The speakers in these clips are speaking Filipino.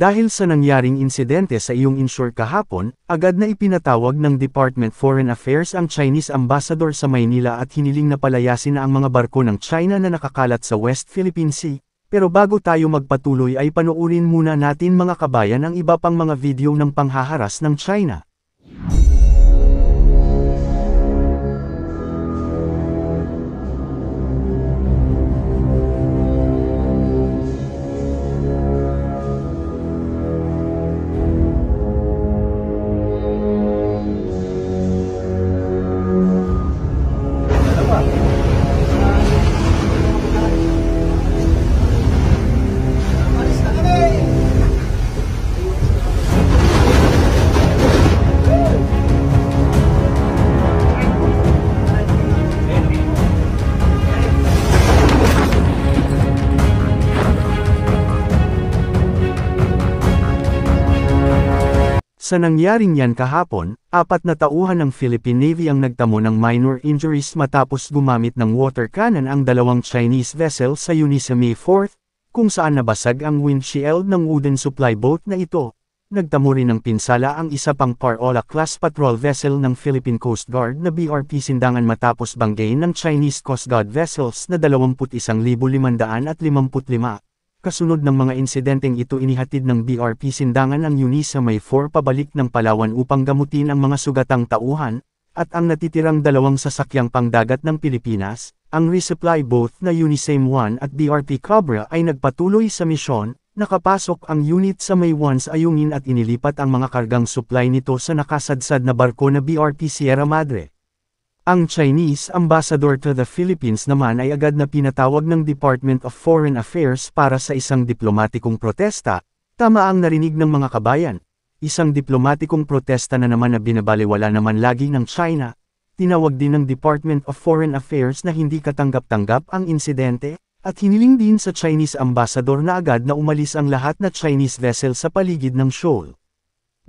Dahil sa nangyaring insidente sa iyong inshore kahapon, agad na ipinatawag ng Department Foreign Affairs ang Chinese Ambassador sa Maynila at hiniling na palayasin na ang mga barko ng China na nakakalat sa West Philippine Sea. Pero bago tayo magpatuloy ay panoorin muna natin mga kabayan ang iba pang mga video ng panghaharas ng China. Sa nangyaring yan kahapon, 4 na tauhan ng Philippine Navy ang nagtamo ng minor injuries matapos gumamit ng water cannon ang dalawang Chinese vessel sa Eunice May 4, kung saan nabasag ang windshield ng wooden supply boat na ito. Nagtamo rin ng pinsala ang isa pang Parola-class patrol vessel ng Philippine Coast Guard na BRP Sindangan matapos banggain ng Chinese Coast Guard vessels na 21,555. Kasunod ng mga insidenteng ito inihatid ng BRP Sindangan ang Eunice May 4 pabalik ng Palawan upang gamutin ang mga sugatang tauhan, at ang natitirang dalawang sasakyang pangdagat ng Pilipinas, ang resupply boat na Unisame 1 at BRP Cobra ay nagpatuloy sa misyon. Nakapasok ang unit sa May 1 sa ayungin at inilipat ang mga kargang supply nito sa nakasadsad na barko na BRP Sierra Madre. Ang Chinese Ambassador to the Philippines naman ay agad na pinatawag ng Department of Foreign Affairs para sa isang diplomatikong protesta. Tama ang narinig ng mga kabayan. Isang diplomatikong protesta na naman na binabaliwala naman lagi ng China. Tinawag din ng Department of Foreign Affairs na hindi katanggap-tanggap ang insidente, at hiniling din sa Chinese Ambassador na agad na umalis ang lahat na Chinese vessel sa paligid ng shoal.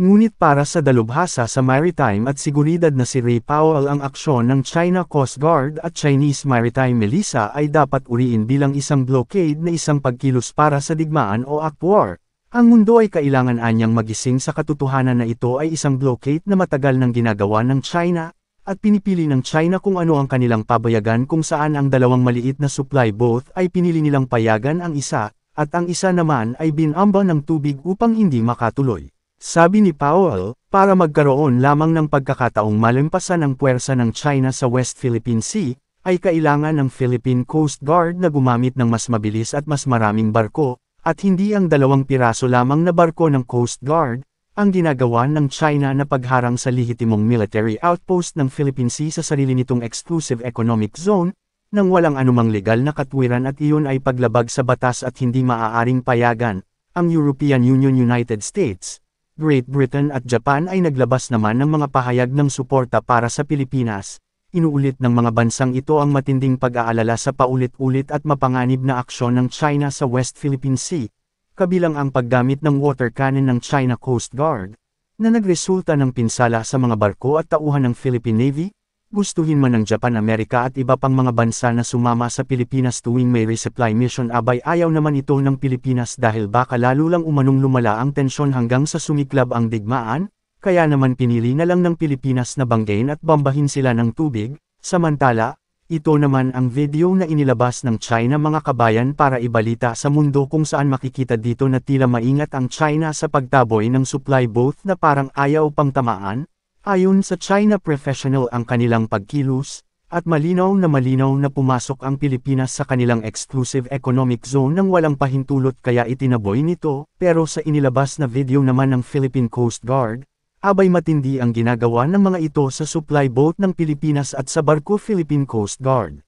Ngunit para sa dalubhasa sa maritime at seguridad na si Ray Powell ang aksyon ng China Coast Guard at Chinese Maritime Militia ay dapat uriin bilang isang blockade na isang pagkilos para sa digmaan o act war. Ang mundo ay kailangan anyang magising sa katotohanan na ito ay isang blockade na matagal nang ginagawa ng China, at pinipili ng China kung ano ang kanilang pabayagan kung saan ang dalawang maliit na supply boat ay pinili nilang payagan ang isa, at ang isa naman ay binamba ng tubig upang hindi makatuloy. Sabi ni Powell, para magkaroon lamang ng pagkakataong malampasan ang puwersa ng China sa West Philippine Sea, ay kailangan ng Philippine Coast Guard na gumamit ng mas mabilis at mas maraming barko, at hindi ang 2 piraso lamang na barko ng Coast Guard, ang ginagawa ng China na pagharang sa lehitimong military outpost ng Philippine Sea sa sarili nitong exclusive economic zone, nang walang anumang legal na katwiran at iyon ay paglabag sa batas at hindi maaaring payagan. Ang European Union, United States, Great Britain at Japan ay naglabas naman ng mga pahayag ng suporta para sa Pilipinas. Inuulit ng mga bansang ito ang matinding pag-aalala sa paulit-ulit at mapanganib na aksyon ng China sa West Philippine Sea, kabilang ang paggamit ng water cannon ng China Coast Guard, na nagresulta ng pinsala sa mga barko at tauhan ng Philippine Navy. Gustuhin man ng Japan, Amerika at iba pang mga bansa na sumama sa Pilipinas tuwing may resupply mission, abay ayaw naman ito ng Pilipinas dahil baka lalo lang umanong lumala ang tensyon hanggang sa sumiklab ang digmaan, kaya naman pinili na lang ng Pilipinas na banggain at bombahin sila ng tubig. Samantala, ito naman ang video na inilabas ng China mga kabayan para ibalita sa mundo kung saan makikita dito na tila maingat ang China sa pagtaboy ng supply boat na parang ayaw pang tamaan. Ayon sa China Professional ang kanilang pagkilos, at malinaw na pumasok ang Pilipinas sa kanilang exclusive economic zone nang walang pahintulot kaya itinaboy nito, pero sa inilabas na video naman ng Philippine Coast Guard, abay matindi ang ginagawa ng mga ito sa supply boat ng Pilipinas at sa barko Philippine Coast Guard.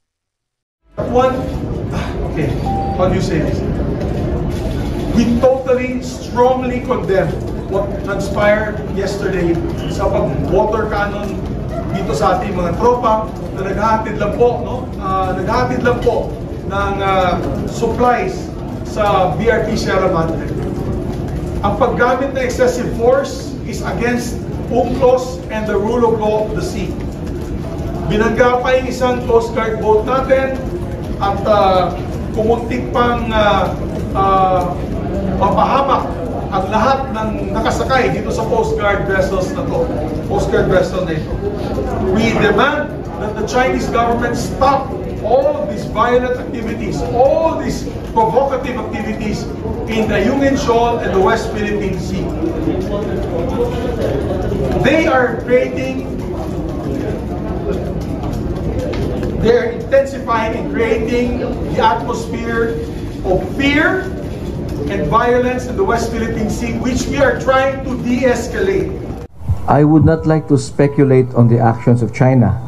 Okay, how do you say this? We totally, strongly condemn what transpired yesterday sa pag-water cannon dito sa ating mga tropa na naghahatid lang po, naghahatid lang po ng supplies sa BRP Sierra Madre. Ang paggamit ng excessive force is against UNCLOS and the rule of law of the sea. Binangga pa yung isang Coast Guard boat natin at kumuntik pang mapahamak ang lahat ng nakasakay dito sa Coast Guard vessels na to, Coast Guard vessel na ito. We demand that the Chinese government stop all these violent activities, all these provocative activities in the Ayungin Shoal and the West Philippine Sea. They are intensifying and creating the atmosphere of fear and violence in the West Philippine Sea, which we are trying to de-escalate. I would not like to speculate on the actions of China.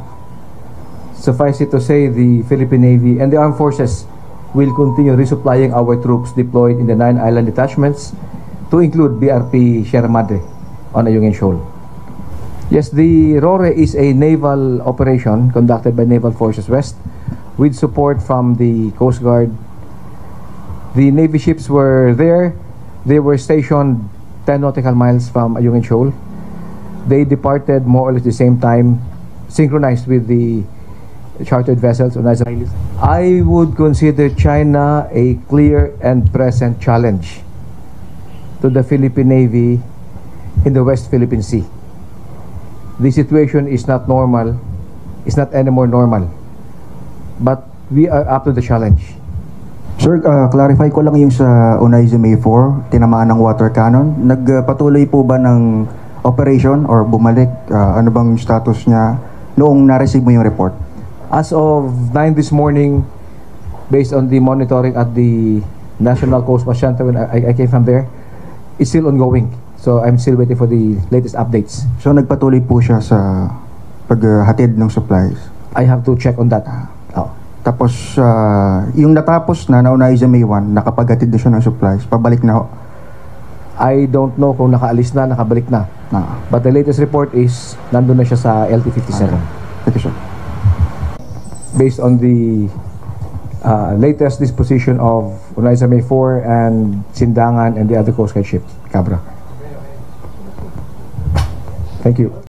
Suffice it to say, the Philippine Navy and the armed forces will continue resupplying our troops deployed in the 9 island detachments, to include BRP Sierra Madre on Ayungin Shoal. Yes, the RORE is a naval operation conducted by Naval Forces West with support from the Coast Guard. The Navy ships were there. They were stationed 10 nautical miles from Ayungin Shoal. They departed more or less the same time, synchronized with the chartered vessels on Isla. I would consider China a clear and present challenge to the Philippine Navy in the West Philippine Sea. The situation is not normal, it's not anymore normal, but we are up to the challenge. Sir, clarify ko lang yung sa Onaiza May 4, tinamaan ng water cannon. Nagpatuloy po ba ng operation or bumalik? Ano bang status niya noong na-receive mo yung report? As of 9 this morning, based on the monitoring at the National Coast Watch Center when I came from there, it's still ongoing. So I'm still waiting for the latest updates. So nagpatuloy po siya sa paghatid ng supplies? I have to check on that. Oh. Tapos yung natapos na Onaiza May 1, nakapaghatid na siya ng supplies, pabalik na ho? I don't know kung nakaalis na, nakabalik na. But the latest report is nandun na siya sa LT-57. Thank you, sir. Based on the latest disposition of Onaiza May 4 and Sindangan and the other Coast Guard ships, Cabra. Thank you.